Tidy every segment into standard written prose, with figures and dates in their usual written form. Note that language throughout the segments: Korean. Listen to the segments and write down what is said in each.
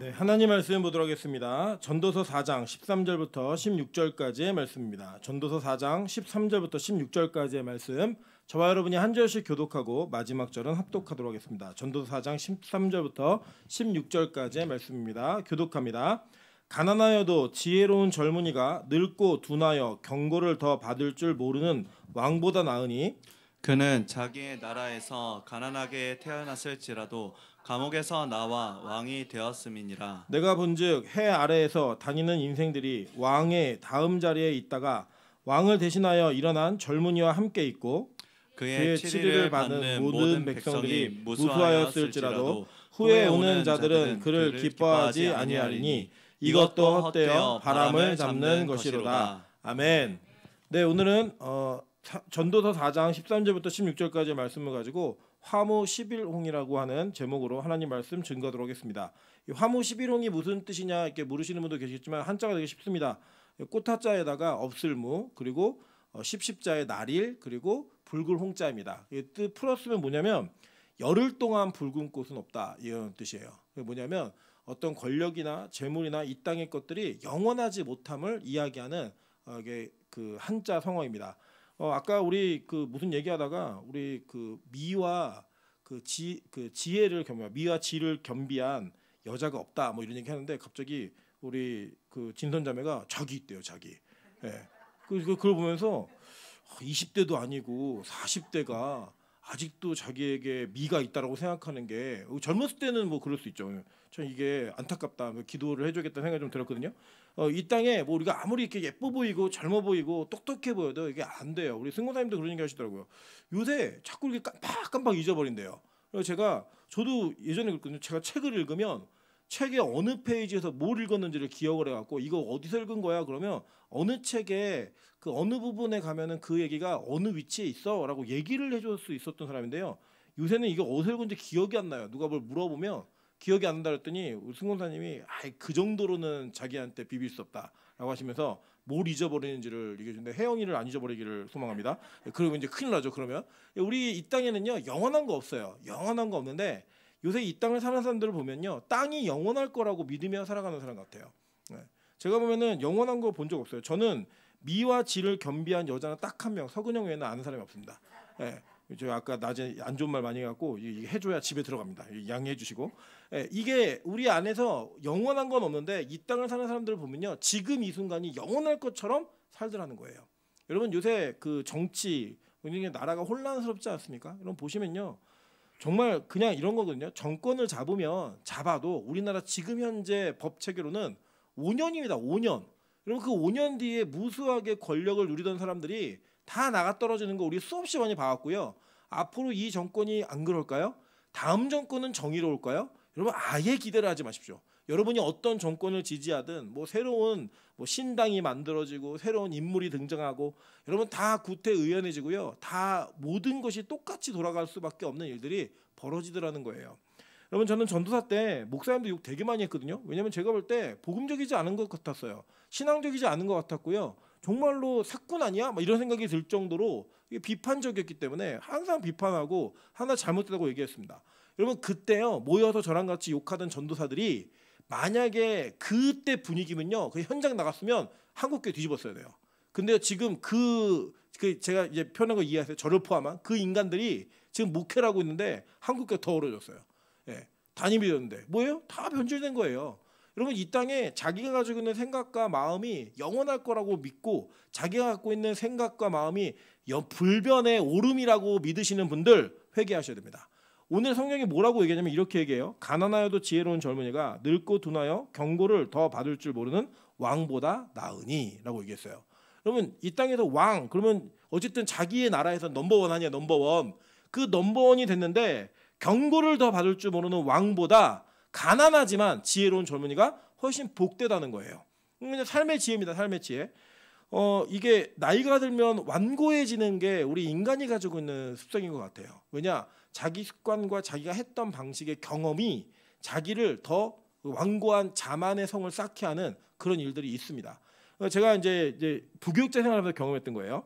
네, 하나님 말씀 보도록 하겠습니다. 전도서 4장 13절부터 16절까지의 말씀입니다. 전도서 4장 13절부터 16절까지의 말씀, 저와 여러분이 한 절씩 교독하고 마지막 절은 합독하도록 하겠습니다. 전도서 4장 13절부터 16절까지의 말씀입니다. 교독합니다. 가난하여도 지혜로운 젊은이가 늙고 둔하여 경고를 더 받을 줄 모르는 왕보다 나으니, 그는 자기의 나라에서 가난하게 태어났을지라도 감옥에서 나와 왕이 되었음이니라. 내가 본즉 해 아래에서 다니는 인생들이 왕의 다음 자리에 있다가 왕을 대신하여 일어난 젊은이와 함께 있고, 그의 치리를 받는 모든 백성들이 무수하였을지라도 후에 오는 자들은 그를 기뻐하지 아니하리니 이것도 헛되어 바람을 잡는 것이로다. 아멘. 네, 오늘은 전도서 4장 13절부터 16절까지의 말씀을 가지고 화무 11홍이라고 하는 제목으로 하나님 말씀 증거하도록 하겠습니다. 이 화무 11홍이 무슨 뜻이냐 이렇게 물으시는 분도 계시겠지만 한자가 되게 쉽습니다. 꽃하자에다가 없을무, 그리고 십십자의 날일, 그리고 붉을 홍자입니다. 이 뜻 풀었으면 뭐냐면 열흘 동안 붉은 꽃은 없다, 이런 뜻이에요. 뭐냐면 어떤 권력이나 재물이나 이 땅의 것들이 영원하지 못함을 이야기하는 이게 그 한자 성어입니다. 아까 우리 그 무슨 얘기하다가 우리 그 미와 지혜를 겸비한, 미와 지를 겸비한 여자가 없다 뭐 이런 얘기 하는데, 갑자기 우리 그 진선자매가 자기 있대요, 자기. 예. 그걸 보면서 20대도 아니고 40대가 아직도 자기에게 미가 있다라고 생각하는 게, 젊었을 때는 뭐 그럴 수 있죠. 전 이게 안타깝다, 기도를 해줘야겠다는 생각이 좀 들었거든요. 이 땅에 뭐 우리가 아무리 이렇게 예뻐 보이고 젊어 보이고 똑똑해 보여도 이게 안 돼요. 우리 승고사님도 그런 얘기 하시더라고요. 요새 자꾸 이렇게 깜빡깜빡 잊어버린대요. 그래서 저도 예전에 그랬거든요. 제가 책을 읽으면 책의 어느 페이지에서 뭘 읽었는지를 기억을 해갖고 이거 어디서 읽은 거야? 그러면 어느 책에 그 어느 부분에 가면은 그 얘기가 어느 위치에 있어라고 얘기를 해줄 수 있었던 사람인데요. 요새는 이거 어디서 읽은지 기억이 안 나요. 누가 뭘 물어보면 기억이 안 난다 그랬더니 우리 승공사님이 그 정도로는 자기한테 비빌 수 없다라고 하시면서 뭘 잊어버리는지를 얘기해주는데, 혜영이를 안 잊어버리기를 소망합니다. 그러면 이제 큰일 나죠. 그러면 우리 이 땅에는요 영원한 거 없어요. 영원한 거 없는데 요새 이 땅을 사는 사람들을 보면요 땅이 영원할 거라고 믿으며 살아가는 사람 같아요. 제가 보면은 영원한 거 본 적 없어요. 저는 미와 지를 겸비한 여자는 딱 한 명, 서근영 외에는 아는 사람이 없습니다. 제가 아까 낮에 안 좋은 말 많이 해갖고 해줘야 집에 들어갑니다. 양해해 주시고. 이게 우리 안에서 영원한 건 없는데 이 땅을 사는 사람들을 보면요 지금 이 순간이 영원할 것처럼 살더라는 거예요. 여러분 요새 그 정치, 나라가 혼란스럽지 않습니까? 여러분 보시면요 정말 그냥 이런 거거든요. 정권을 잡아도 우리나라 지금 현재 법 체계로는 5년입니다. 5년. 여러분 그 5년 뒤에 무수하게 권력을 누리던 사람들이 다 나가 떨어지는 거 우리 수없이 많이 봐왔고요. 앞으로 이 정권이 안 그럴까요? 다음 정권은 정의로울까요? 여러분 아예 기대를 하지 마십시오. 여러분이 어떤 정권을 지지하든 뭐 새로운 신당이 만들어지고 새로운 인물이 등장하고 여러분 다 구태의연해지고요. 다 모든 것이 똑같이 돌아갈 수밖에 없는 일들이 벌어지더라는 거예요. 여러분 저는 전도사 때 목사님도 욕 되게 많이 했거든요. 왜냐하면 제가 볼 때 복음적이지 않은 것 같았어요. 신앙적이지 않은 것 같았고요. 정말로 사꾼 아니야? 막 이런 생각이 들 정도로 비판적이었기 때문에 항상 비판하고 하나 잘못됐다고 얘기했습니다. 여러분 그때요 모여서 저랑 같이 욕하던 전도사들이 만약에 그때 분위기면요 그 현장 나갔으면 한국교회 뒤집었어야 돼요. 근데 지금 제가 이제 표현한 거 이해하세요? 저를 포함한 그 인간들이 지금 목회를 하고 있는데 한국교회 더 어려졌어요. 담임이 되는데 뭐예요? 다 변질된 거예요. 여러분 이 땅에 자기가 가지고 있는 생각과 마음이 영원할 거라고 믿고 자기가 갖고 있는 생각과 마음이 불변의 오름이라고 믿으시는 분들 회개하셔야 됩니다. 오늘 성경이 뭐라고 얘기하냐면 이렇게 얘기해요. 가난하여도 지혜로운 젊은이가 늙고 둔하여 경고를 더 받을 줄 모르는 왕보다 나으니 라고 얘기했어요. 여러분 이 땅에서 왕 그러면 어쨌든 자기의 나라에서 넘버원 아니야, 넘버원. 그 넘버원이 됐는데 경고를 더 받을 줄 모르는 왕보다 가난하지만 지혜로운 젊은이가 훨씬 복되다는 거예요. 그냥 삶의 지혜입니다. 삶의 지혜. 이게 나이가 들면 완고해지는 게 우리 인간이 가지고 있는 습성인 것 같아요. 왜냐? 자기 습관과 자기가 했던 방식의 경험이 자기를 더 완고한 자만의 성을 쌓게 하는 그런 일들이 있습니다. 제가 이제 부교육자 생활하면서 경험했던 거예요.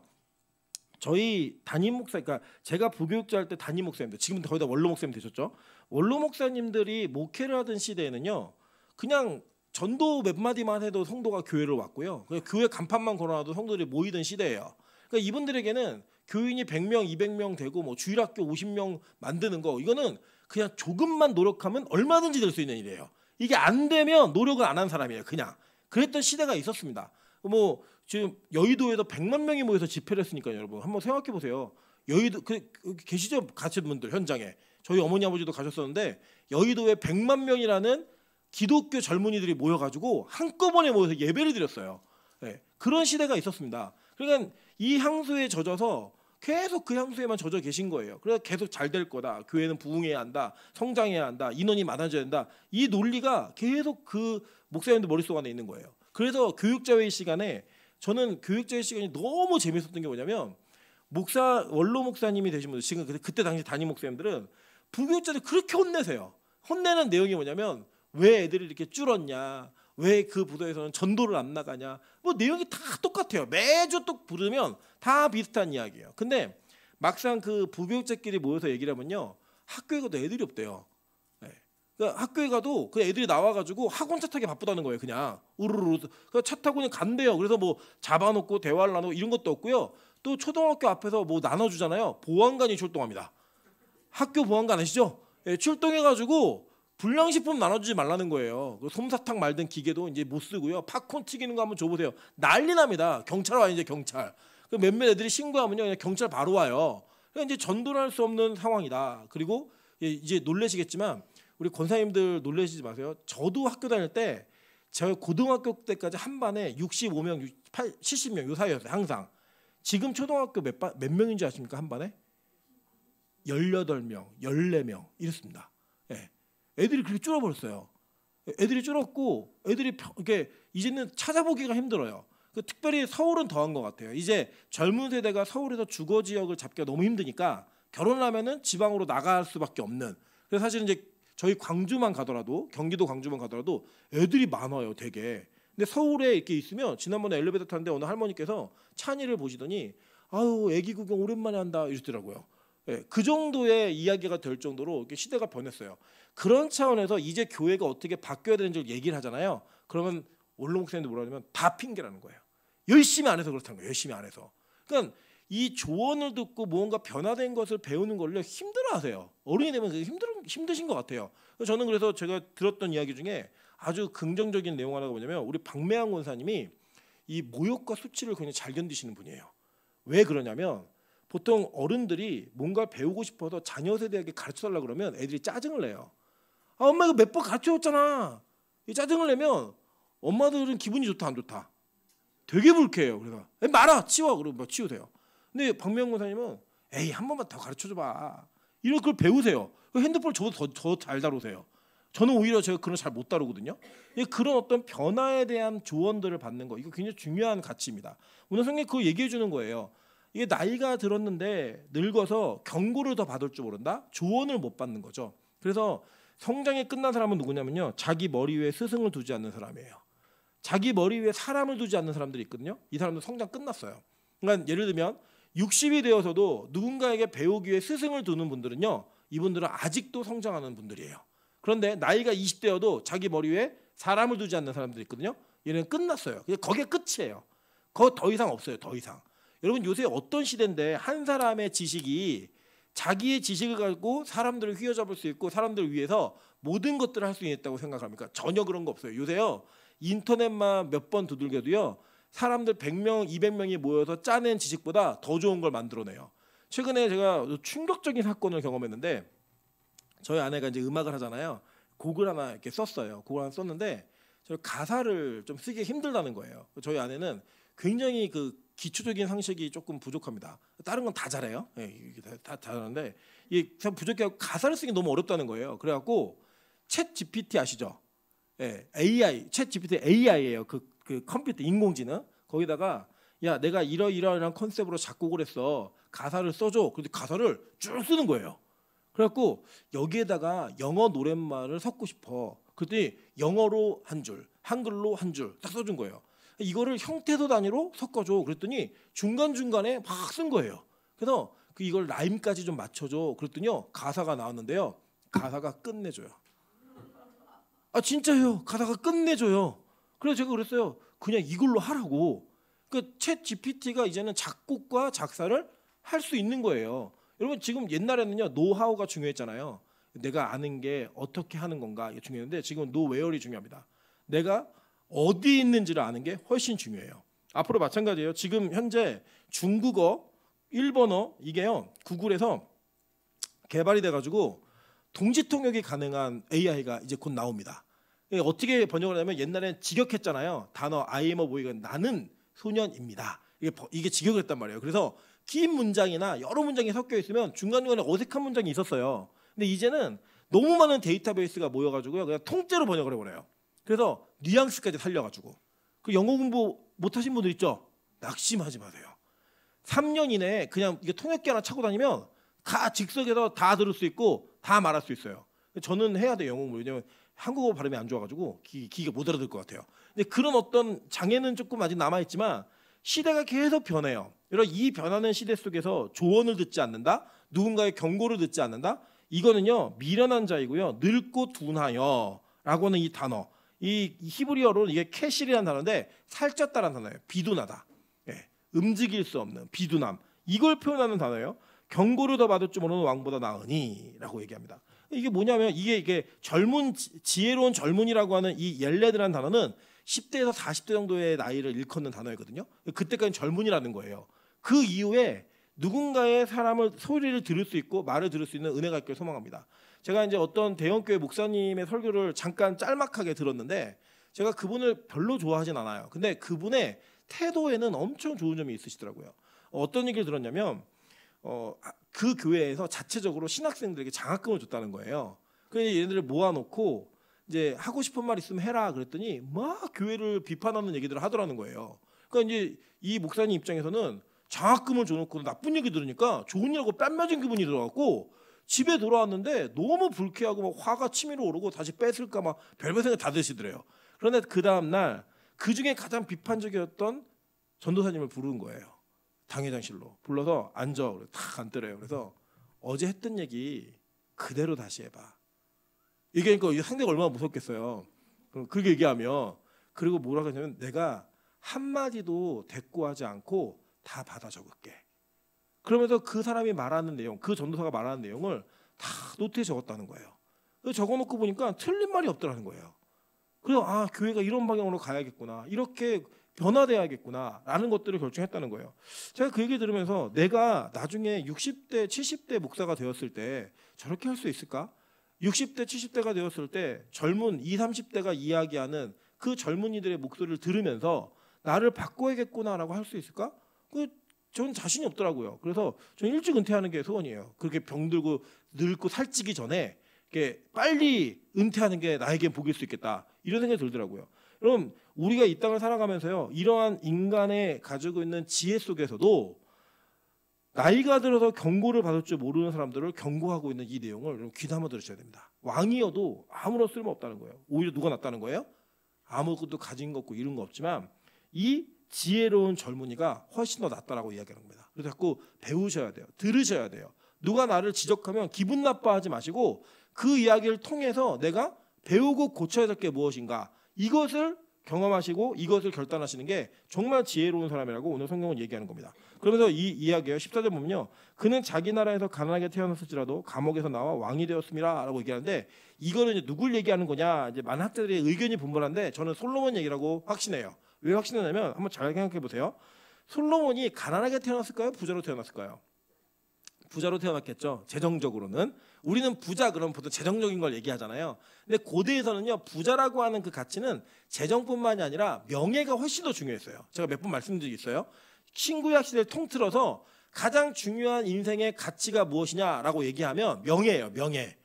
저희 담임 목사, 그러니까 제가 부교육자 할 때 담임 목사님들, 지금은 거의 다 원로 목사님 되셨죠. 원로 목사님들이 목회를 하던 시대에는요, 그냥 전도 몇 마디만 해도 성도가 교회를 왔고요. 그냥 교회 간판만 걸어놔도 성도들이 모이던 시대예요. 그러니까 이분들에게는 교인이 100명, 200명 되고 뭐 주일학교 50명 만드는 거 이거는 그냥 조금만 노력하면 얼마든지 될 수 있는 일이에요. 이게 안 되면 노력을 안 한 사람이에요. 그냥 그랬던 시대가 있었습니다. 뭐 지금 여의도에도 100만 명이 모여서 집회를 했으니까요. 여러분 한번 생각해 보세요. 여의도 계시죠? 가신 분들 현장에 저희 어머니 아버지도 가셨었는데 여의도에 100만 명이라는 기독교 젊은이들이 모여가지고 한꺼번에 모여서 예배를 드렸어요. 네, 그런 시대가 있었습니다. 그러니까 이 향수에 젖어서 계속 그 향수에만 젖어 계신 거예요. 그래서 계속 잘 될 거다. 교회는 부흥해야 한다. 성장해야 한다. 인원이 많아져야 된다. 이 논리가 계속 그 목사님들 머릿속 안에 있는 거예요. 그래서 교육자회의 시간에 저는 교육자회의 시간이 너무 재밌었던 게 뭐냐면 원로 목사님이 되신 분들 지금 그때 당시 담임 목사님들은 부교육자들 그렇게 혼내세요. 혼내는 내용이 뭐냐면 왜 애들이 이렇게 줄었냐, 왜 그 부서에서는 전도를 안 나가냐, 뭐 내용이 다 똑같아요. 매주 또 부르면 다 비슷한 이야기예요. 근데 막상 그 부교육자끼리 모여서 얘기를 하면요, 학교에 가도 애들이 없대요. 네. 그러니까 학교에 가도 그 애들이 나와가지고 학원 차 타기 바쁘다는 거예요. 그냥 우르르 차 타고 그냥 간대요. 그래서 뭐 잡아놓고 대화를 나누고 이런 것도 없고요. 또 초등학교 앞에서 뭐 나눠주잖아요. 보안관이 출동합니다. 학교 보안관 아시죠? 네, 출동해가지고 불량식품 나눠주지 말라는 거예요. 솜사탕 말든 기계도 이제 못 쓰고요. 팝콘 튀기는 거 한번 줘보세요. 난리 납니다. 경찰 와요. 이제 경찰. 몇몇 애들이 신고하면요, 그냥 경찰 바로 와요. 그러니까 이제 전도를 할 수 없는 상황이다. 그리고 이제 놀라시겠지만 우리 권사님들 놀라시지 마세요. 저도 학교 다닐 때 저 고등학교 때까지 한 반에 65명, 70명 요 사이였어요. 항상. 지금 초등학교 몇 명인지 아십니까? 한 반에? 18명, 14명 이렇습니다. 예. 애들이 그렇게 줄어버렸어요. 애들이 줄었고 애들이 이렇게 이제는 찾아보기가 힘들어요. 특별히 서울은 더한 것 같아요. 이제 젊은 세대가 서울에서 주거 지역을 잡기가 너무 힘드니까 결혼을 하면은 지방으로 나갈 수밖에 없는. 그래서 사실 이제 저희 광주만 가더라도 경기도 광주만 가더라도 애들이 많아요, 되게. 근데 서울에 이렇게 있으면 지난번에 엘리베이터 탔는데 어느 할머니께서 찬이를 보시더니 아유 애기 구경 오랜만에 한다 이러더라고요. 예, 그 정도의 이야기가 될 정도로 이렇게 시대가 변했어요. 그런 차원에서 이제 교회가 어떻게 바뀌어야 되는지 얘기를 하잖아요. 그러면 원로 목사님들 뭐라 하냐면 다 핑계라는 거예요. 열심히 안 해서 그렇다는 거예요. 열심히 안 해서. 그러니까 이 조언을 듣고 뭔가 변화된 것을 배우는 걸요 힘들어하세요. 어른이 되면 그게 힘드신 것 같아요. 저는 제가 들었던 이야기 중에 아주 긍정적인 내용 하나가 뭐냐면 우리 박매양 권사님이 이 모욕과 수치를 굉장히 잘 견디시는 분이에요. 왜 그러냐면 보통 어른들이 뭔가 배우고 싶어서 자녀 세대에게 가르쳐달라 그러면 애들이 짜증을 내요. 아 엄마 이거 몇 번 가르쳐줬잖아. 이 짜증을 내면 엄마들은 기분이 좋다 안 좋다. 되게 불쾌해요. 그래서 말아 치워 그러면 뭐 치우세요. 근데 박명훈 권사님은 에이 한 번만 더 가르쳐줘봐. 이런 걸 배우세요. 핸드폰을 저도 더 잘 다루세요. 저는 오히려 제가 그런 걸 잘 못 다루거든요. 그런 어떤 변화에 대한 조언들을 받는 거 이거 굉장히 중요한 가치입니다. 오늘 성경이 그거 얘기해 주는 거예요. 이게 나이가 들었는데 늙어서 경고를 더 받을 줄 모른다? 조언을 못 받는 거죠. 그래서 성장이 끝난 사람은 누구냐면요. 자기 머리 위에 스승을 두지 않는 사람이에요. 자기 머리 위에 사람을 두지 않는 사람들이 있거든요. 이 사람들 성장 끝났어요. 그러니까 예를 들면 60이 되어서도 누군가에게 배우기 위해 스승을 두는 분들은요. 이분들은 아직도 성장하는 분들이에요. 그런데 나이가 20대여도 자기 머리 위에 사람을 두지 않는 사람들이 있거든요. 얘는 끝났어요. 거기에 끝이에요. 거 더 이상 없어요. 더 이상. 여러분 요새 어떤 시대인데 한 사람의 지식이 자기의 지식을 가지고 사람들을 휘어잡을 수 있고 사람들을 위해서 모든 것들을 할 수 있다고 생각합니까? 전혀 그런 거 없어요. 요새요. 인터넷만 몇 번 두들겨도요. 사람들 100명, 200명이 모여서 짜낸 지식보다 더 좋은 걸 만들어내요. 최근에 제가 충격적인 사건을 경험했는데 저희 아내가 이제 음악을 하잖아요. 곡을 하나 이렇게 썼어요. 곡을 하나 썼는데 저 가사를 좀 쓰기 힘들다는 거예요. 저희 아내는 굉장히 그 기초적인 상식이 조금 부족합니다. 다른 건 다 잘해요. 다 잘하는데 이게 참 부족해서 가사를 쓰기 너무 어렵다는 거예요. 그래갖고 챗 GPT 아시죠? AI, 챗 GPT AI예요. 그 컴퓨터 인공지능 거기다가 야 내가 이러이러한 컨셉으로 작곡을 했어. 가사를 써줘. 근데 가사를 쭉 쓰는 거예요. 그래갖고 여기에다가 영어 노랫말을 섞고 싶어. 그랬더니 영어로 한 줄, 한글로 한 줄 딱 써준 거예요. 이거를 형태도 단위로 섞어줘. 그랬더니 중간중간에 막 쓴 거예요. 그래서 이걸 라임까지 좀 맞춰줘. 그랬더니요 가사가 나왔는데요. 가사가 끝내줘요. 아 진짜요. 가다가 끝내줘요. 그래서 제가 그랬어요. 그냥 이걸로 하라고. 그 챗 GPT가 이제는 작곡과 작사를 할 수 있는 거예요. 여러분 지금 옛날에는요 노하우가 중요했잖아요. 내가 아는 게 어떻게 하는 건가 이게 중요했는데 지금은 노웨어리 중요합니다. 내가 어디 있는지를 아는 게 훨씬 중요해요. 앞으로 마찬가지예요. 지금 현재 중국어, 일본어 이게요 구글에서 개발이 돼가지고 동시 통역이 가능한 AI가 이제 곧 나옵니다. 어떻게 번역을 하냐면 옛날엔 직역했잖아요. 단어 I am a boy가 나는 소년입니다. 이게 직역을 했단 말이에요. 그래서 긴 문장이나 여러 문장이 섞여 있으면 중간중간에 어색한 문장이 있었어요. 근데 이제는 너무 많은 데이터베이스가 모여가지고요 그냥 통째로 번역을 해버려요. 그래서 뉘앙스까지 살려가지고 그 영어 공부 못하신 분들 있죠? 낙심하지 마세요. 3년 이내에 그냥 이게 통역기 하나 차고 다니면 다 즉석에서 다 들을 수 있고 다 말할 수 있어요. 저는 해야 돼요 영어 공부. 왜냐면 한국어 발음이 안 좋아가지고 기가 못 알아들 것 같아요. 근데 그런 어떤 장애는 조금 아직 남아있지만 시대가 계속 변해요. 여러분 이 변하는 시대 속에서 조언을 듣지 않는다, 누군가의 경고를 듣지 않는다. 이거는요 미련한 자이고요 늙고 둔하여라고 하는 이 단어, 이 히브리어로는 이게 캐실이라는 단어인데 살쪘다라는 단어예요. 비둔하다, 예, 움직일 수 없는 비둔함, 이걸 표현하는 단어예요. 경고를 더 받을 줄 모르는 왕보다 나으니라고 얘기합니다. 이게 뭐냐면 이게 젊은 지혜로운 젊은이라고 하는 이 옐레드라는 단어는 10대에서 40대 정도의 나이를 일컫는 단어이거든요. 그때까지는 젊은이라는 거예요. 그 이후에 누군가의 사람을 소리를 들을 수 있고 말을 들을 수 있는 은혜가 있길 소망합니다. 제가 이제 어떤 대형교회 목사님의 설교를 잠깐 짤막하게 들었는데 제가 그분을 별로 좋아하진 않아요. 근데 그분의 태도에는 엄청 좋은 점이 있으시더라고요. 어떤 얘기를 들었냐면 그 교회에서 자체적으로 신학생들에게 장학금을 줬다는 거예요. 그래서 얘네들을 모아놓고 이제 하고 싶은 말 있으면 해라 그랬더니 막 교회를 비판하는 얘기들을 하더라는 거예요. 그러니까 이제 이 목사님 입장에서는 장학금을 줘놓고 나쁜 얘기 들으니까 좋은 일하고 뺨 맞은 기분이 들어갖고 집에 돌아왔는데 너무 불쾌하고 막 화가 치밀어 오르고 다시 뺏을까 막 별별 생각 다 드시더래요. 그런데 그 다음 날 그 중에 가장 비판적이었던 전도사님을 부른 거예요. 당회장실로 불러서 앉아. 탁 앉더래요. 그래서 어제 했던 얘기 그대로 다시 해봐. 얘기하니까 상대가 얼마나 무섭겠어요. 그렇게 얘기하면 그리고 뭐라고 하냐면 내가 한마디도 대꾸하지 않고 다 받아 적을게. 그러면서 그 사람이 말하는 내용, 그 전도사가 말하는 내용을 다 노트에 적었다는 거예요. 적어놓고 보니까 틀린 말이 없더라는 거예요. 그래서 교회가 이런 방향으로 가야겠구나, 이렇게 변화돼야겠구나 라는 것들을 결정했다는 거예요. 제가 그 얘기 들으면서 내가 나중에 60대 70대 목사가 되었을 때 저렇게 할 수 있을까? 60대 70대가 되었을 때 젊은 20, 30대가 이야기하는 그 젊은이들의 목소리를 들으면서 나를 바꿔야겠구나라고 할 수 있을까? 저는 자신이 없더라고요. 그래서 저는 일찍 은퇴하는 게 소원이에요. 그렇게 병들고 늙고 살찌기 전에 이렇게 빨리 은퇴하는 게 나에겐 복일 수 있겠다, 이런 생각이 들더라고요. 그럼 우리가 이 땅을 살아가면서요 이러한 인간의 가지고 있는 지혜 속에서도 나이가 들어서 경고를 받을 줄 모르는 사람들을 경고하고 있는 이 내용을 귀담아 들으셔야 됩니다. 왕이어도 아무런 쓸모 없다는 거예요. 오히려 누가 낫다는 거예요? 아무것도 가진 거 없고 이런 거 없지만 이 지혜로운 젊은이가 훨씬 더 낫다라고 이야기하는 겁니다. 그래서 자꾸 배우셔야 돼요. 들으셔야 돼요. 누가 나를 지적하면 기분 나빠하지 마시고 그 이야기를 통해서 내가 배우고 고쳐야 될 게 무엇인가, 이것을 경험하시고 이것을 결단하시는 게 정말 지혜로운 사람이라고 오늘 성경은 얘기하는 겁니다. 그러면서 이 이야기예요. 14절 보면요, 그는 자기 나라에서 가난하게 태어났을지라도 감옥에서 나와 왕이 되었음이라라고 얘기하는데, 이거는 이제 누굴 얘기하는 거냐, 이제 많은 학자들의 의견이 분분한데 저는 솔로몬 얘기라고 확신해요. 왜 확신하냐면 한번 잘 생각해 보세요. 솔로몬이 가난하게 태어났을까요? 부자로 태어났을까요? 부자로 태어났겠죠. 재정적으로는. 우리는 부자 그러면 보통 재정적인 걸 얘기하잖아요. 근데 고대에서는요 부자라고 하는 그 가치는 재정뿐만이 아니라 명예가 훨씬 더 중요했어요. 제가 몇 번 말씀드리겠어요. 신구약 시대를 통틀어서 가장 중요한 인생의 가치가 무엇이냐라고 얘기하면 명예예요. 명예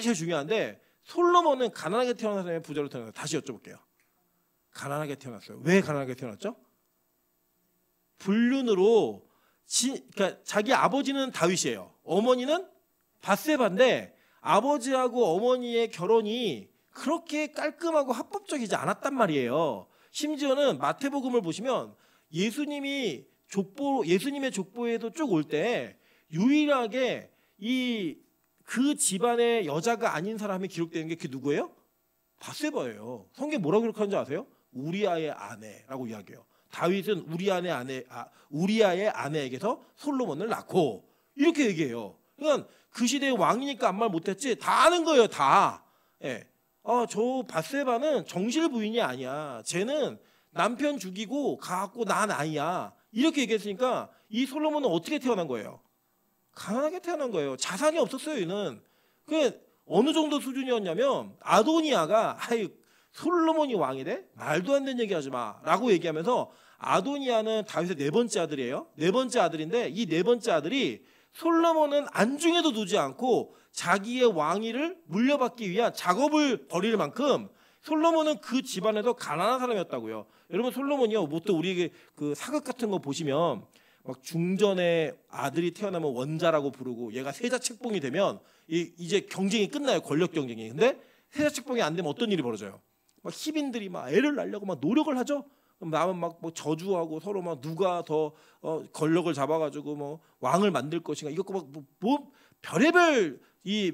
제일 중요한데 솔로몬은 가난하게 태어나서 부자로 태어났어요. 다시 여쭤볼게요. 가난하게 태어났어요. 왜 가난하게 태어났죠? 불륜으로 그러니까 자기 아버지는 다윗이에요. 어머니는 밧세바인데 아버지하고 어머니의 결혼이 그렇게 깔끔하고 합법적이지 않았단 말이에요. 심지어는 마태복음을 보시면 예수님의 족보에도 쭉 올 때 유일하게 그 집안의 여자가 아닌 사람이 기록되는 게 그게 누구예요? 밧세바예요. 성경 뭐라고 기록하는지 아세요? 우리아의 아내라고 이야기해요. 다윗은 우리아의 아내에게서 솔로몬을 낳고 이렇게 얘기해요. 그러니까 그 시대의 왕이니까 아무 말 못했지 다 아는 거예요. 다. 예. 저 밧세바는 정실 부인이 아니야. 쟤는 남편 죽이고 가갖고 낳은 아이야. 이렇게 얘기했으니까 이 솔로몬은 어떻게 태어난 거예요? 가난하게 태어난 거예요. 자산이 없었어요. 얘는. 그 어느 정도 수준이었냐면 아도니아가 솔로몬이 왕이 돼? 말도 안 되는 얘기하지 마 라고 얘기하면서 아도니아는 다윗의 네 번째 아들이에요. 네 번째 아들인데 이 네 번째 아들이 솔로몬은 안중에도 두지 않고 자기의 왕위를 물려받기 위한 작업을 벌일 만큼 솔로몬은 그 집안에서 가난한 사람이었다고요. 여러분 솔로몬이요. 또 우리 그 사극 같은 거 보시면 막 중전에 아들이 태어나면 원자라고 부르고 얘가 세자책봉이 되면 이제 경쟁이 끝나요. 권력 경쟁이. 근데 세자책봉이 안 되면 어떤 일이 벌어져요? 막 희빈들이 막 애를 낳으려고 막 노력을 하죠. 그럼 남은 막 뭐 저주하고 서로 막 누가 더 권력을 잡아가지고 뭐 왕을 만들 것인가 이것도 뭐 별의별 이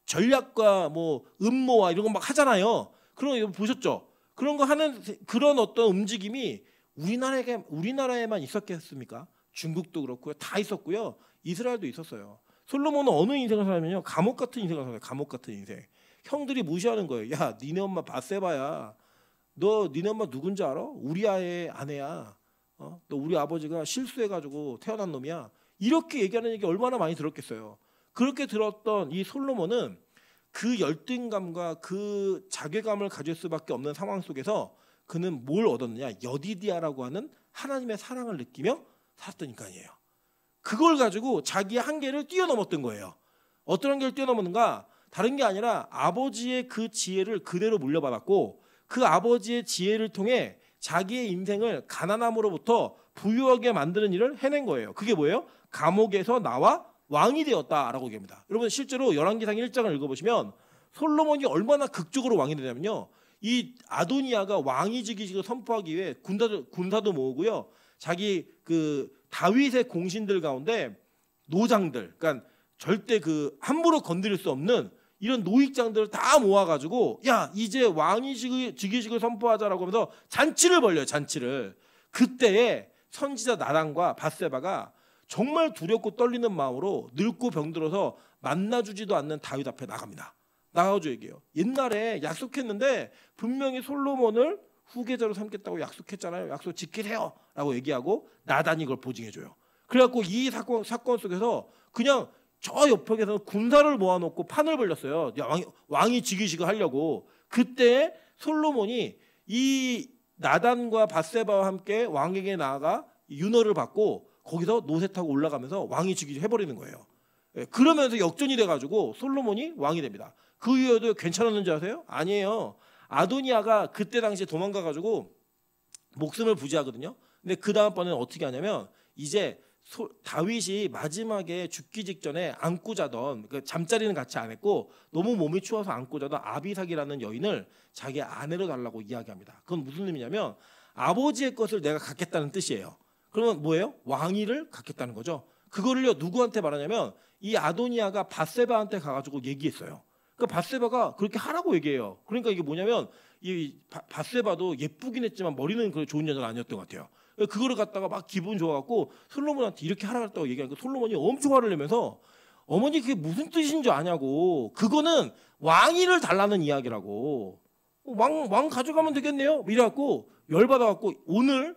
전략과 뭐 음모와 이런 거 막 하잖아요. 그런 거 보셨죠? 그런 거 하는 그런 어떤 움직임이 우리나라에만 있었겠습니까? 중국도 그렇고요. 다 있었고요. 이스라엘도 있었어요. 솔로몬은 어느 인생을 살았냐면요. 감옥 같은 인생을 살아요. 감옥 같은 인생. 형들이 무시하는 거예요. 야, 니네 엄마 밧세바야. 너 니네 엄마 누군지 알아? 우리아의 아내야. 너 우리 아버지가 실수해가지고 태어난 놈이야. 이렇게 얘기하는 얘기 얼마나 많이 들었겠어요. 그렇게 들었던 이 솔로몬은 그 열등감과 그 자괴감을 가질 수밖에 없는 상황 속에서 그는 뭘 얻었느냐? 여디디아라고 하는 하나님의 사랑을 느끼며 살았던 인간이에요. 그걸 가지고 자기의 한계를 뛰어넘었던 거예요. 어떤 한계를 뛰어넘었는가? 다른 게 아니라 아버지의 그 지혜를 그대로 물려받았고 그 아버지의 지혜를 통해 자기의 인생을 가난함으로부터 부유하게 만드는 일을 해낸 거예요. 그게 뭐예요? 감옥에서 나와 왕이 되었다라고 얘기합니다. 여러분 실제로 열왕기상 1장을 읽어보시면 솔로몬이 얼마나 극적으로 왕이 되냐면요. 이 아도니아가 왕위직을 선포하기 위해 군사도 모으고요. 자기 그 다윗의 공신들 가운데 노장들, 그러니까 절대 그 함부로 건드릴 수 없는 이런 노익장들을 다 모아가지고 야 이제 왕위직을 선포하자라고 하면서 잔치를 벌려요. 잔치를. 그때에 선지자 나단과 밧세바가 정말 두렵고 떨리는 마음으로 늙고 병들어서 만나주지도 않는 다윗 앞에 나갑니다. 나가가지고 얘기해요. 옛날에 약속했는데 분명히 솔로몬을 후계자로 삼겠다고 약속했잖아요. 약속 지키세요 라고 얘기하고 나단이 그걸 보증해줘요. 그래갖고 이 사건 속에서 그냥 저 옆에서 군사를 모아놓고 판을 벌렸어요. 왕이 즉위식을 하려고. 그때 솔로몬이 이 나단과 밧세바와 함께 왕에게 나아가 윤허를 받고 거기서 노새 타고 올라가면서 왕이 즉위식 해버리는 거예요. 그러면서 역전이 돼가지고 솔로몬이 왕이 됩니다. 그 이후에도 괜찮았는지 아세요? 아니에요. 아도니아가 그때 당시에 도망가가지고 목숨을 부지하거든요. 근데 그 다음번에는 어떻게 하냐면 이제 다윗이 마지막에 죽기 직전에 안고 자던 그 잠자리는 같이 안 했고 너무 몸이 추워서 안고 자던 아비삭이라는 여인을 자기 아내로 달라고 이야기합니다. 그건 무슨 의미냐면 아버지의 것을 내가 갖겠다는 뜻이에요. 그러면 뭐예요? 왕위를 갖겠다는 거죠. 그거를요 누구한테 말하냐면 이 아도니아가 밧세바한테 가가지고 얘기했어요. 그러니까 밧세바가 그렇게 하라고 얘기해요. 그러니까 이게 뭐냐면 이 밧세바도 예쁘긴 했지만 머리는 그 좋은 여자는 아니었던 것 같아요. 그거를 갖다가 막 기분 좋아갖고 솔로몬한테 이렇게 하라 했다고 얘기하니까 솔로몬이 엄청 화를 내면서 어머니 그게 무슨 뜻인 줄 아냐고. 그거는 왕위를 달라는 이야기라고. 왕 가져가면 되겠네요. 이래갖고 열받아갖고 오늘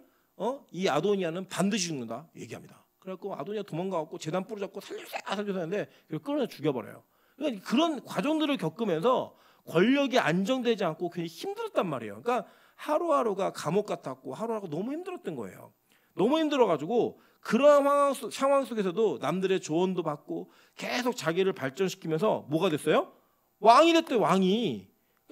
이 아도니아는 반드시 죽는다 얘기합니다. 그래갖고 아도니아 도망가갖고 재단 뿌려잡고 살려주세요 하는데 그걸 끌어내 죽여버려요. 그러니까 그런 과정들을 겪으면서 권력이 안정되지 않고 괜히 힘들었단 말이에요. 그러니까 하루하루가 감옥 같았고 하루하루가 너무 힘들었던 거예요. 너무 힘들어가지고 그런 상황 속에서도 남들의 조언도 받고 계속 자기를 발전시키면서 뭐가 됐어요? 왕이 됐대요. 왕이.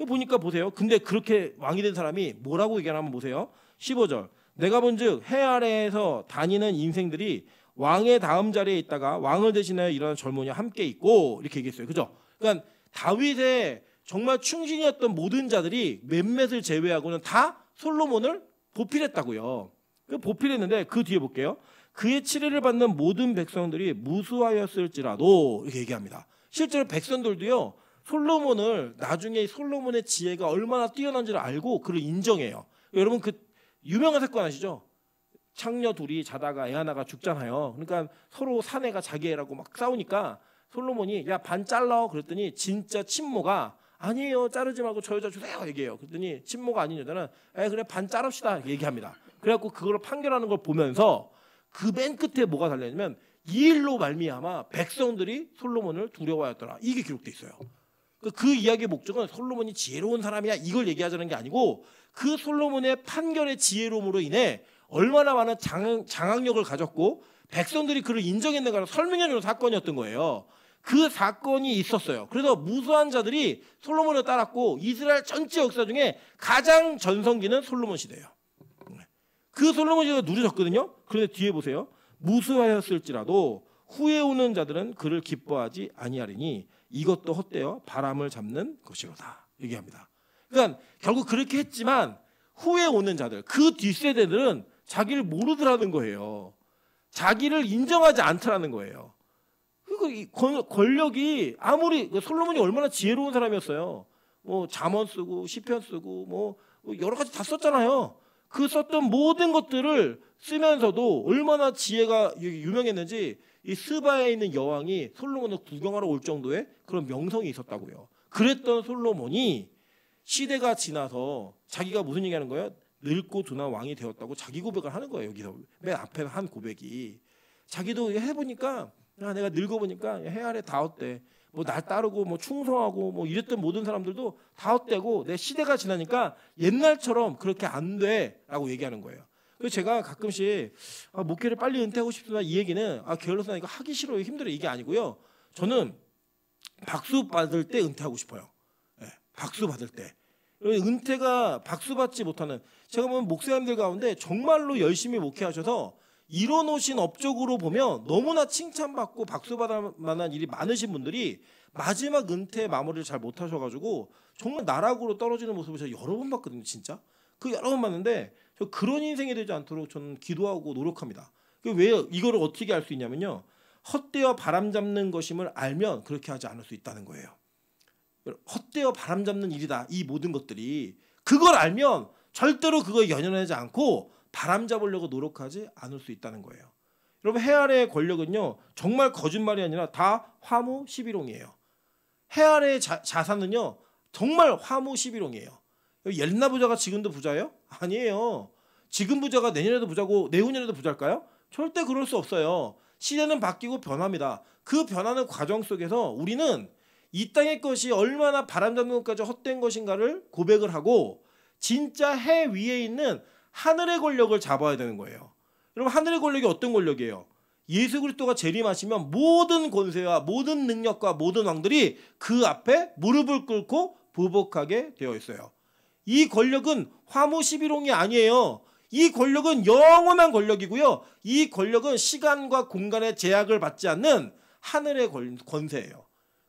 보니까 보세요. 근데 그렇게 왕이 된 사람이 뭐라고 얘기하면 보세요. 15절. 내가 본즉 해 아래에서 다니는 인생들이 왕의 다음 자리에 있다가 왕을 대신하여 일어나는 젊은이와 함께 있고 이렇게 얘기했어요. 그죠? 그러니까 다윗의 정말 충신이었던 모든 자들이 몇몇을 제외하고는 다 솔로몬을 보필했다고요. 보필했는데 그 뒤에 볼게요. 그의 치리를 받는 모든 백성들이 무수하였을지라도 이렇게 얘기합니다. 실제로 백성들도요 솔로몬을 나중에 솔로몬의 지혜가 얼마나 뛰어난지를 알고 그를 인정해요. 여러분 그 유명한 사건 아시죠? 창녀 둘이 자다가 애 하나가 죽잖아요. 그러니까 서로 사내가 자기 애라고 막 싸우니까 솔로몬이 야 반 잘라 그랬더니 진짜 친모가 아니에요 자르지 말고 저 여자 주세요 얘기해요. 그랬더니 친모가 아닌 여자는 그래 반 자릅시다 얘기합니다. 그래갖고 그걸 판결하는 걸 보면서 그 맨 끝에 뭐가 달려있냐면 이 일로 말미암아 백성들이 솔로몬을 두려워하였더라. 이게 기록돼 있어요. 그 이야기의 목적은 솔로몬이 지혜로운 사람이야 이걸 얘기하자는 게 아니고 그 솔로몬의 판결의 지혜로움으로 인해 얼마나 많은 장악력을 가졌고 백성들이 그를 인정했는가를 설명해주는 사건이었던 거예요. 그 사건이 있었어요. 그래서 무수한 자들이 솔로몬을 따랐고 이스라엘 전체 역사 중에 가장 전성기는 솔로몬 시대예요. 그 솔로몬 시대가 누려졌거든요. 그런데 뒤에 보세요. 무수하였을지라도 후에 오는 자들은 그를 기뻐하지 아니하리니 이것도 헛되어 바람을 잡는 것이로다 얘기합니다. 그러니까 결국 그렇게 했지만 후에 오는 자들 그 뒷세대들은 자기를 모르더라는 거예요. 자기를 인정하지 않더라는 거예요. 그리고 이 권력이 아무리 솔로몬이 얼마나 지혜로운 사람이었어요. 뭐 잠언 쓰고 시편 쓰고 뭐 여러 가지 다 썼잖아요. 그 썼던 모든 것들을 쓰면서도 얼마나 지혜가 유명했는지 이 스바에 있는 여왕이 솔로몬을 구경하러 올 정도의 그런 명성이 있었다고요. 그랬던 솔로몬이 시대가 지나서 자기가 무슨 얘기하는 거예요? 늙고 둔한 왕이 되었다고 자기 고백을 하는 거예요. 여기서 맨 앞에 한 고백이 자기도 해보니까 내가 늙어보니까 해 아래 다 헛돼. 뭐 날 따르고 뭐 충성하고 뭐 이랬던 모든 사람들도 다 헛되고 내 시대가 지나니까 옛날처럼 그렇게 안 돼라고 얘기하는 거예요. 그래서 제가 가끔씩 목회를 빨리 은퇴하고 싶으나 이 얘기는 게을러서 이거 하기 싫어요 힘들어요 이게 아니고요. 저는 박수 받을 때 은퇴하고 싶어요. 네, 박수 받을 때. 은퇴가 박수 받지 못하는 제가 보면 목사님들 가운데 정말로 열심히 목회하셔서 이뤄놓으신 업적으로 보면 너무나 칭찬받고 박수받을 만한 일이 많으신 분들이 마지막 은퇴 마무리를 잘 못하셔가지고 정말 나락으로 떨어지는 모습을 제가 여러 번 봤거든요. 진짜 그 여러 번 봤는데 저 그런 인생이 되지 않도록 저는 기도하고 노력합니다. 왜 이거를 어떻게 알 수 있냐면요. 헛되어 바람 잡는 것임을 알면 그렇게 하지 않을 수 있다는 거예요. 헛되어 바람 잡는 일이다. 이 모든 것들이 그걸 알면 절대로 그거에 연연하지 않고 바람 잡으려고 노력하지 않을 수 있다는 거예요. 여러분 해 아래의 권력은요 정말 거짓말이 아니라 다 화무 11홍이에요. 해 아래의 자산은요 정말 화무 11홍이에요. 옛날 부자가 지금도 부자예요? 아니에요. 지금 부자가 내년에도 부자고 내후년에도 부자일까요? 절대 그럴 수 없어요. 시대는 바뀌고 변합니다. 그 변하는 과정 속에서 우리는 이 땅의 것이 얼마나 바람잡는 것까지 헛된 것인가를 고백을 하고 진짜 해 위에 있는 하늘의 권력을 잡아야 되는 거예요. 여러분 하늘의 권력이 어떤 권력이에요? 예수 그리스도가 재림하시면 모든 권세와 모든 능력과 모든 왕들이 그 앞에 무릎을 꿇고 보복하게 되어 있어요. 이 권력은 화무 11홍이 아니에요. 이 권력은 영원한 권력이고요. 이 권력은 시간과 공간의 제약을 받지 않는 하늘의 권세예요.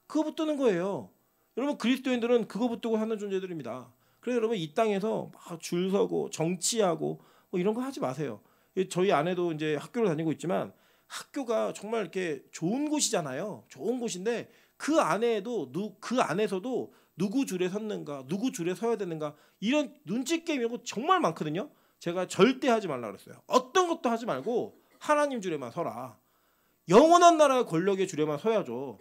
그거 붙드는 거예요. 여러분 그리스도인들은 그거 붙들고 사는 존재들입니다. 그래서 여러분 이 땅에서 막 줄 서고 정치하고 뭐 이런 거 하지 마세요. 저희 아내도 이제 학교를 다니고 있지만 학교가 정말 이렇게 좋은 곳이잖아요. 좋은 곳인데 그 안에도 그 안에서도 누구 줄에 섰는가, 누구 줄에 서야 되는가 이런 눈치 게임 이런 거 정말 많거든요. 제가 절대 하지 말라 그랬어요. 어떤 것도 하지 말고 하나님 줄에만 서라. 영원한 나라의 권력의 줄에만 서야죠.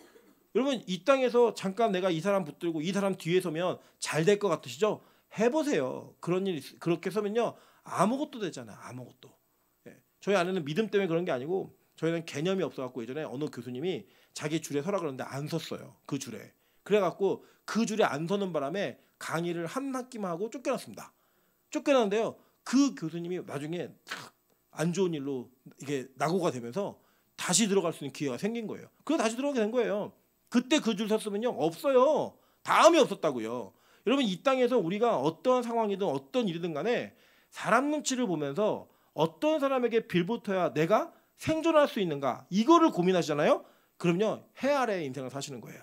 여러분 이 땅에서 잠깐 내가 이 사람 붙들고 이 사람 뒤에 서면 잘 될 것 같으시죠? 해보세요. 그런 일 그렇게 서면요 아무것도 되잖아요. 아무것도. 저희 아내는 믿음 때문에 그런 게 아니고 저희는 개념이 없어갖고 예전에 어느 교수님이 자기 줄에 서라 그러는데 안 섰어요. 그 줄에. 그래갖고 그 줄에 안 서는 바람에 강의를 한 학기만 하고 쫓겨났습니다. 쫓겨났는데요. 그 교수님이 나중에 안 좋은 일로 이게 낙오가 되면서 다시 들어갈 수 있는 기회가 생긴 거예요. 그래서 다시 들어가게 된 거예요. 그때 그 줄 섰으면요 없어요. 다음이 없었다고요. 여러분 이 땅에서 우리가 어떤 상황이든 어떤 일이든 간에 사람 눈치를 보면서 어떤 사람에게 빌붙어야 내가 생존할 수 있는가 이거를 고민하시잖아요. 그럼요 해 아래의 인생을 사시는 거예요.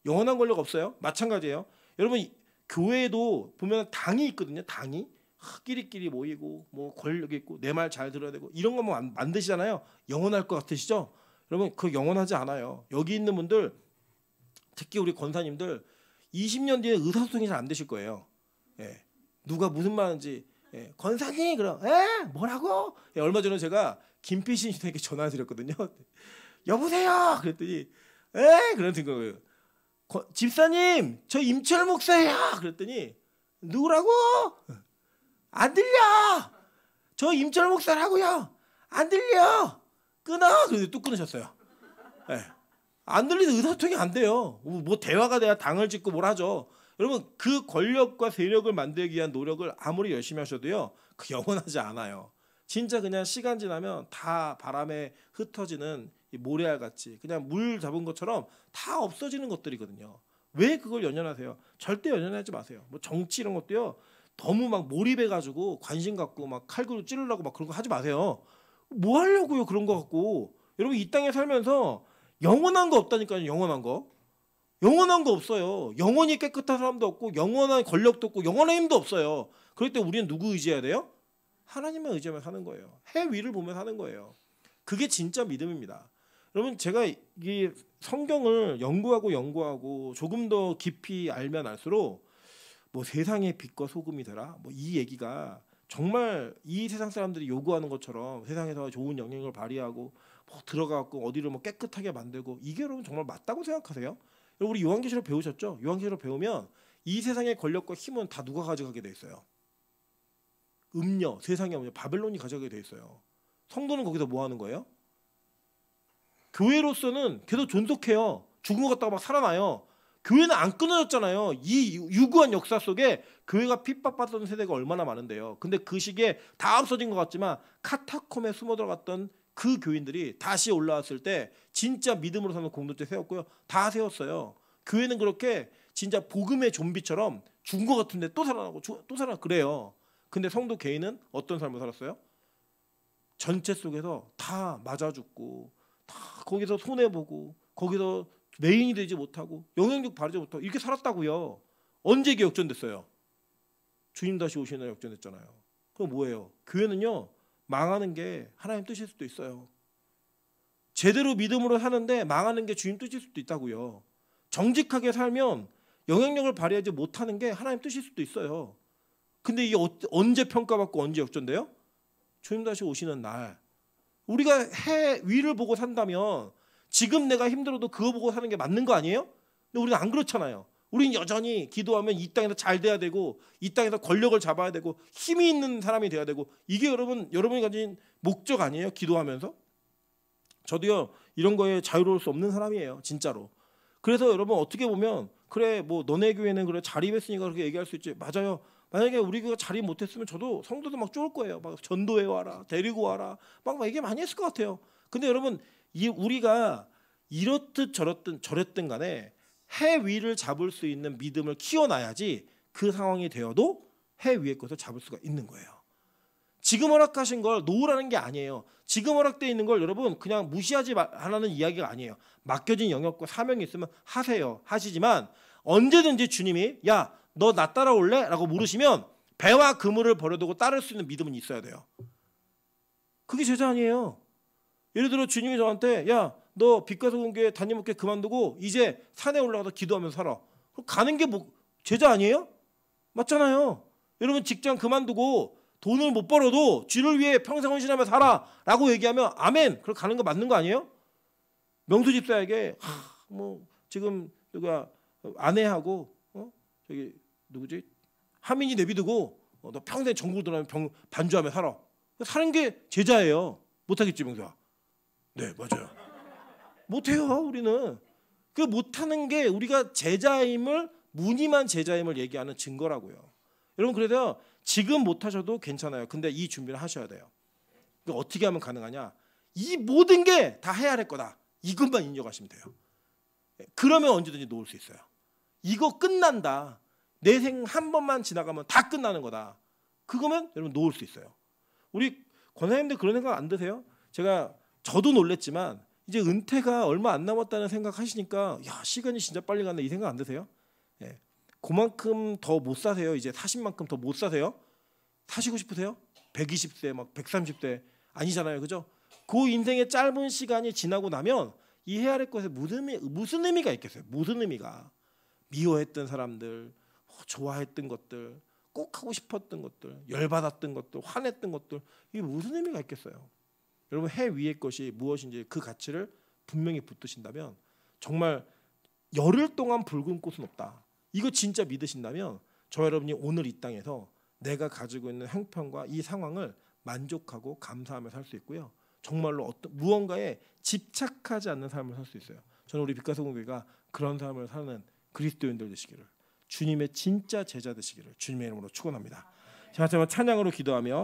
영원한 권력 없어요. 마찬가지예요. 여러분 교회에도 보면 당이 있거든요. 당이 끼리끼리 모이고 뭐 권력이 있고 내 말 잘 들어야 되고 이런 것만 만드시잖아요. 영원할 것 같으시죠? 여러분 그 영원하지 않아요. 여기 있는 분들 특히 우리 권사님들 20년 뒤에 의사소통이 잘 안 되실 거예요. 예. 누가 무슨 말하는지 권사님 그럼 뭐라고? 얼마 전에 제가 김필신 씨에게 전화 드렸거든요. 여보세요. 그랬더니 그런 거예요. 집사님 저 임철 목사예요. 그랬더니 누구라고? 안 들려. 저 임철 목사라고요. 안 들려. 끊어. 그래서 뚝 끊으셨어요. 안 들리는 의사소통이 안 돼요. 뭐 대화가 돼야 당을 짓고 뭘 하죠. 여러분 그 권력과 세력을 만들기 위한 노력을 아무리 열심히 하셔도요 그 영원하지 않아요. 진짜 그냥 시간 지나면 다 바람에 흩어지는 이 모래알 같이 그냥 물 잡은 것처럼 다 없어지는 것들이거든요. 왜 그걸 연연하세요? 절대 연연하지 마세요. 뭐 정치 이런 것도요 너무 막 몰입해가지고 관심 갖고 막 칼으로 찌르려고 막 그런 거 하지 마세요. 뭐 하려고요 그런 거 갖고. 여러분 이 땅에 살면서 영원한 거 없다니까요. 영원한 거 없어요. 영원히 깨끗한 사람도 없고 영원한 권력도 없고 영원한 힘도 없어요. 그럴 때 우리는 누구 의지해야 돼요? 하나님만 의지하며 사는 거예요. 해 위를 보며 사는 거예요. 그게 진짜 믿음입니다. 여러분 제가 이 성경을 연구하고 조금 더 깊이 알면 알수록 뭐 세상의 빛과 소금이 되라 뭐 이 얘기가 정말 이 세상 사람들이 요구하는 것처럼 세상에서 좋은 영향력을 발휘하고 뭐 들어가고 어디를 뭐 깨끗하게 만들고 이게 여러분 정말 맞다고 생각하세요? 우리 요한계시록 배우셨죠? 요한계시록 배우면 이 세상의 권력과 힘은 다 누가 가져가게 돼 있어요? 세상의 음녀 바벨론이 가져가게 돼 있어요. 성도는 거기서 뭐 하는 거예요? 교회로서는 계속 존속해요. 죽은 것 같다가 막 살아나요. 교회는 안 끊어졌잖아요. 이 유구한 역사 속에 교회가 핍박받던 세대가 얼마나 많은데요. 근데 그 시기에 다 없어진 것 같지만 카타콤에 숨어 들어갔던 그 교인들이 다시 올라왔을 때 진짜 믿음으로 사는 공동체 세웠고요. 다 세웠어요. 교회는 그렇게 진짜 복음의 좀비처럼 죽은 것 같은데 또 살아나고 또 살아나고 그래요. 근데 성도 개인은 어떤 삶을 살았어요? 전체 속에서 다 맞아 죽고 다 거기서 손해보고 거기서 메인이 되지 못하고 영향력 발휘하지 못하고 이렇게 살았다고요. 언제 역전됐어요? 주님 다시 오시는 날 역전됐잖아요. 그럼 뭐예요? 교회는요 망하는 게 하나님 뜻일 수도 있어요. 제대로 믿음으로 사는데 망하는 게 주님 뜻일 수도 있다고요. 정직하게 살면 영향력을 발휘하지 못하는 게 하나님 뜻일 수도 있어요. 근데 이게 언제 평가받고 언제 역전돼요? 주님 다시 오시는 날. 우리가 해 위를 보고 산다면 지금 내가 힘들어도 그거 보고 사는 게 맞는 거 아니에요? 근데 우리는 안 그렇잖아요. 우리는 여전히 기도하면 이 땅에서 잘 돼야 되고 이 땅에서 권력을 잡아야 되고 힘이 있는 사람이 돼야 되고 이게 여러분이 가진 목적 아니에요? 기도하면서? 저도요 이런 거에 자유로울 수 없는 사람이에요. 진짜로. 그래서 여러분 어떻게 보면 그래 뭐 너네 교회는 그래 자립했으니까 그렇게 얘기할 수 있지. 맞아요. 만약에 우리 교회가 자립 못했으면 저도 성도도 막 쫄을 거예요. 막 전도해 와라, 데리고 와라, 막 얘기 많이 했을 것 같아요. 근데 여러분 우리가 이렇듯 저랬든 간에 해 위를 잡을 수 있는 믿음을 키워놔야지 그 상황이 되어도 해 위의 것을 잡을 수가 있는 거예요. 지금 허락하신 걸 놓으라는 게 아니에요. 지금 허락되어 있는 걸 여러분 그냥 무시하지 말라는 이야기가 아니에요. 맡겨진 영역과 사명이 있으면 하세요. 하시지만 언제든지 주님이 야 너 나 따라올래? 라고 물으시면 배와 그물을 버려두고 따를 수 있는 믿음은 있어야 돼요. 그게 제자 아니에요. 예를 들어 주님이 저한테 야 너 빛과 소금 교회 담임 목회 그만두고 이제 산에 올라가서 기도하면서 살아. 그럼 가는 게 뭐 제자 아니에요? 맞잖아요. 여러분 직장 그만두고 돈을 못 벌어도 주를 위해 평생 헌신하며 살아 라고 얘기하면 아멘. 그럼 가는 거 맞는 거 아니에요? 명수 집사에게 뭐 지금 누가 아내하고 저기 누구지 하민이 내비두고 너 평생 전국 들어가면 반주하며 살아. 사는 게 제자예요. 못하겠지 명수야. 네 맞아요. 못해요 우리는. 그 못하는 게 우리가 제자임을 무늬만 제자임을 얘기하는 증거라고요. 여러분 그래서 지금 못하셔도 괜찮아요. 근데 이 준비를 하셔야 돼요. 그러니까 어떻게 하면 가능하냐? 이 모든 게 다 해야 할 거다. 이것만 인정하시면 돼요. 그러면 언제든지 놓을 수 있어요. 이거 끝난다. 내 생 한 번만 지나가면 다 끝나는 거다. 그거면 여러분 놓을 수 있어요. 우리 권사님들 그런 생각 안 드세요? 저도 놀랬지만 이제 은퇴가 얼마 안 남았다는 생각 하시니까 야 시간이 진짜 빨리 갔네 이 생각 안 드세요? 예. 그만큼 더 못 사세요. 이제 40만큼 더 못 사세요? 사시고 싶으세요? 120세 막 130세 아니잖아요. 그죠? 그 인생의 짧은 시간이 지나고 나면 이 헤아릴 것에 무슨 의미가 있겠어요? 무슨 의미가? 미워했던 사람들, 좋아했던 것들, 꼭 하고 싶었던 것들, 열받았던 것들, 화냈던 것들, 이게 무슨 의미가 있겠어요? 여러분, 해 위의 것이 무엇인지 그 가치를 분명히 붙드신다면 정말 열흘 동안 붉은 꽃은 없다. 이거 진짜 믿으신다면 저 여러분이 오늘 이 땅에서 내가 가지고 있는 형편과 이 상황을 만족하고 감사하며 살 수 있고요. 정말로 무언가에 집착하지 않는 삶을 살 수 있어요. 저는 우리 빛과 소금교회가 그런 삶을 사는 그리스도인들 되시기를, 주님의 진짜 제자 되시기를 주님의 이름으로 축원합니다. 자, 찬양으로 기도하며